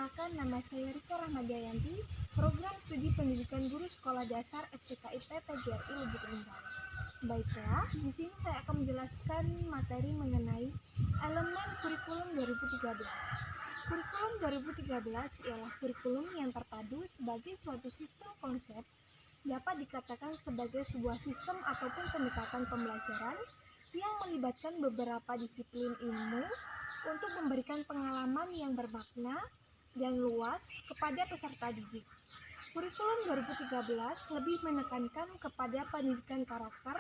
Perkenalkan, nama saya Rika Rahmadiayanti, Program Studi Pendidikan Guru Sekolah Dasar STKIP PGRI Lubuk Linggau. Baiklah, di sini saya akan menjelaskan materi mengenai elemen kurikulum 2013. Kurikulum 2013 ialah kurikulum yang terpadu sebagai suatu sistem konsep, dapat dikatakan sebagai sebuah sistem ataupun pendekatan pembelajaran yang melibatkan beberapa disiplin ilmu untuk memberikan pengalaman yang bermakna dan luas kepada peserta didik. Kurikulum 2013 lebih menekankan kepada pendidikan karakter,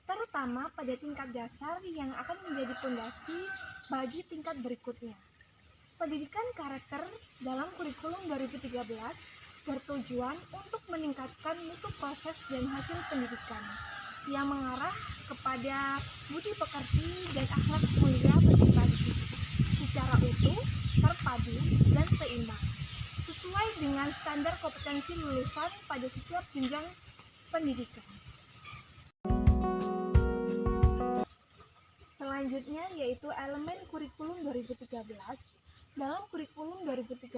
terutama pada tingkat dasar yang akan menjadi fondasi bagi tingkat berikutnya. Pendidikan karakter dalam kurikulum 2013 bertujuan untuk meningkatkan mutu proses dan hasil pendidikan yang mengarah kepada budi pekerti dan akhlak mulia peserta didik secara utuh, terpadu, dan seimbang, sesuai dengan standar kompetensi lulusan pada setiap jenjang pendidikan. Selanjutnya yaitu elemen kurikulum 2013. Dalam kurikulum 2013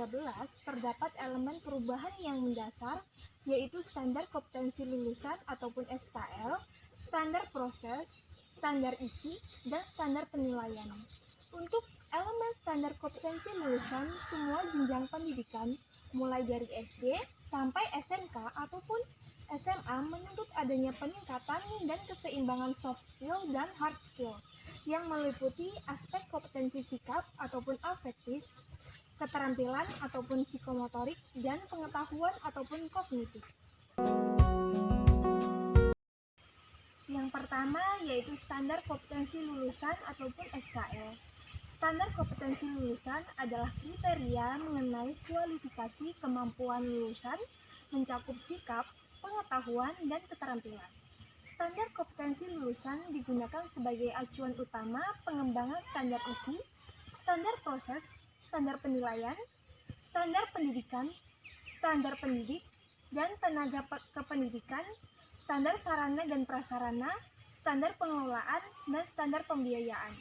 terdapat elemen perubahan yang mendasar, yaitu standar kompetensi lulusan ataupun SKL, standar proses, standar isi, dan standar penilaian. Untuk elemen standar kompetensi lulusan semua jenjang pendidikan, mulai dari SD sampai SMK ataupun SMA, menuntut adanya peningkatan dan keseimbangan soft skill dan hard skill yang meliputi aspek kompetensi sikap ataupun afektif, keterampilan ataupun psikomotorik, dan pengetahuan ataupun kognitif. Yang pertama yaitu standar kompetensi lulusan ataupun SKL. Standar kompetensi lulusan adalah kriteria mengenai kualifikasi kemampuan lulusan mencakup sikap, pengetahuan, dan keterampilan. Standar kompetensi lulusan digunakan sebagai acuan utama pengembangan standar isi, standar proses, standar penilaian, standar pendidikan, standar pendidik, dan tenaga kependidikan, standar sarana dan prasarana, standar pengelolaan, dan standar pembiayaan.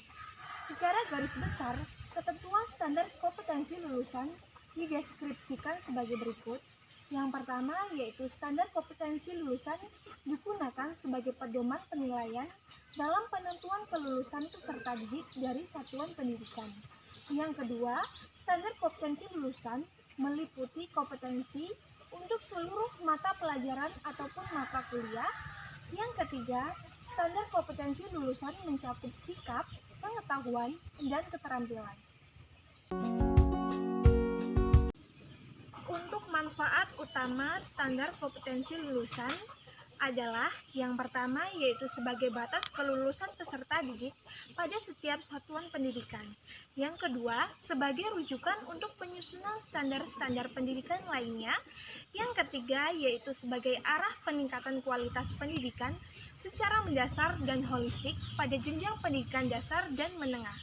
Secara garis besar, ketentuan standar kompetensi lulusan dideskripsikan sebagai berikut. Yang pertama yaitu standar kompetensi lulusan digunakan sebagai pedoman penilaian dalam penentuan kelulusan peserta didik dari satuan pendidikan. Yang kedua, standar kompetensi lulusan meliputi kompetensi untuk seluruh mata pelajaran ataupun mata kuliah. Yang ketiga, standar kompetensi lulusan mencakup sikap, pengetahuan, dan keterampilan. Untuk manfaat utama standar kompetensi lulusan adalah yang pertama yaitu sebagai batas kelulusan peserta didik pada setiap satuan pendidikan. Yang kedua, sebagai rujukan untuk penyusunan standar-standar pendidikan lainnya. Yang ketiga yaitu sebagai arah peningkatan kualitas pendidikan secara mendasar dan holistik pada jenjang pendidikan dasar dan menengah.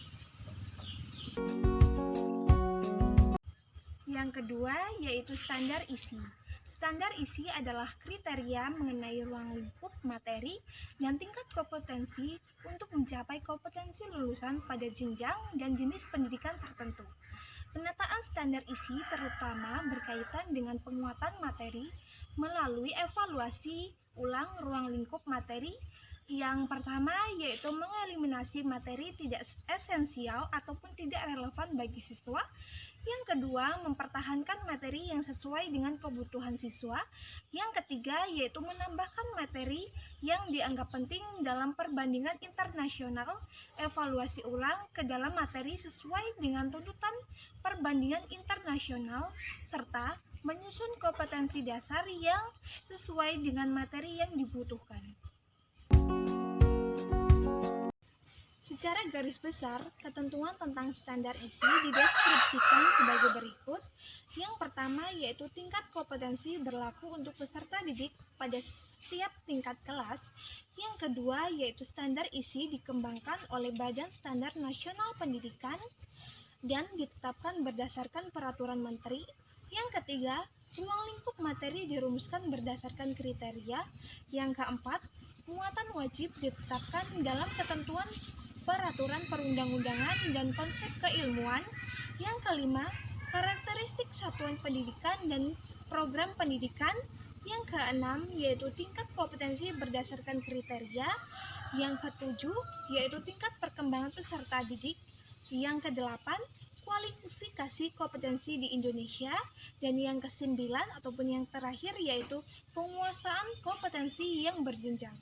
Yang kedua yaitu standar isi. Standar isi adalah kriteria mengenai ruang lingkup materi dan tingkat kompetensi untuk mencapai kompetensi lulusan pada jenjang dan jenis pendidikan tertentu. Penataan standar isi terutama berkaitan dengan penguatan materi melalui evaluasi ulang ruang lingkup materi. Yang pertama yaitu mengeliminasi materi tidak esensial ataupun tidak relevan bagi siswa. Yang kedua, mempertahankan materi yang sesuai dengan kebutuhan siswa. Yang ketiga yaitu menambahkan materi yang dianggap penting dalam perbandingan internasional, evaluasi ulang ke dalam materi sesuai dengan tuntutan perbandingan internasional, serta menyusun kompetensi dasar yang sesuai dengan materi yang dibutuhkan. Secara garis besar, ketentuan tentang standar isi dideskripsikan sebagai berikut. Yang pertama yaitu tingkat kompetensi berlaku untuk peserta didik pada setiap tingkat kelas. Yang kedua yaitu standar isi dikembangkan oleh Badan Standar Nasional Pendidikan dan ditetapkan berdasarkan peraturan menteri. Yang ketiga, ruang lingkup materi dirumuskan berdasarkan kriteria. Yang keempat, muatan wajib ditetapkan dalam ketentuan peraturan perundang-undangan dan konsep keilmuan. Yang kelima, karakteristik satuan pendidikan dan program pendidikan. Yang keenam yaitu tingkat kompetensi berdasarkan kriteria. Yang ketujuh yaitu tingkat perkembangan peserta didik. Yang kedelapan kualifikasi kompetensi di Indonesia. Dan yang kesembilan ataupun yang terakhir yaitu penguasaan kompetensi yang berjenjang.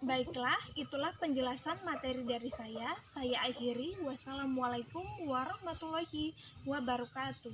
Baiklah, itulah penjelasan materi dari saya. Saya akhiri. Wassalamualaikum warahmatullahi wabarakatuh.